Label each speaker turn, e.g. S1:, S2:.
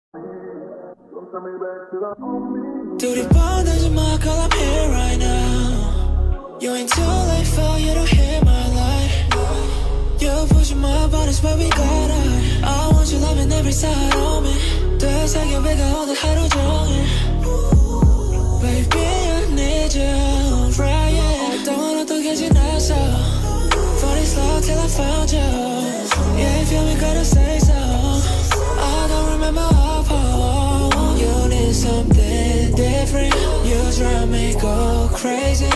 S1: 𝚠𝚐 call I'm here right now. You ain't too late for you to hear my life. You're pushing my buttons but we got it. I want you loving every side on me. 되새겨배가 오늘 하루 종일. Baby I need you right yeah. don't 어떻게 지냈어. Funny slow till I found you. Yeah if you ain't gotta say so. I don't remember how you need something different. You drive me go crazy.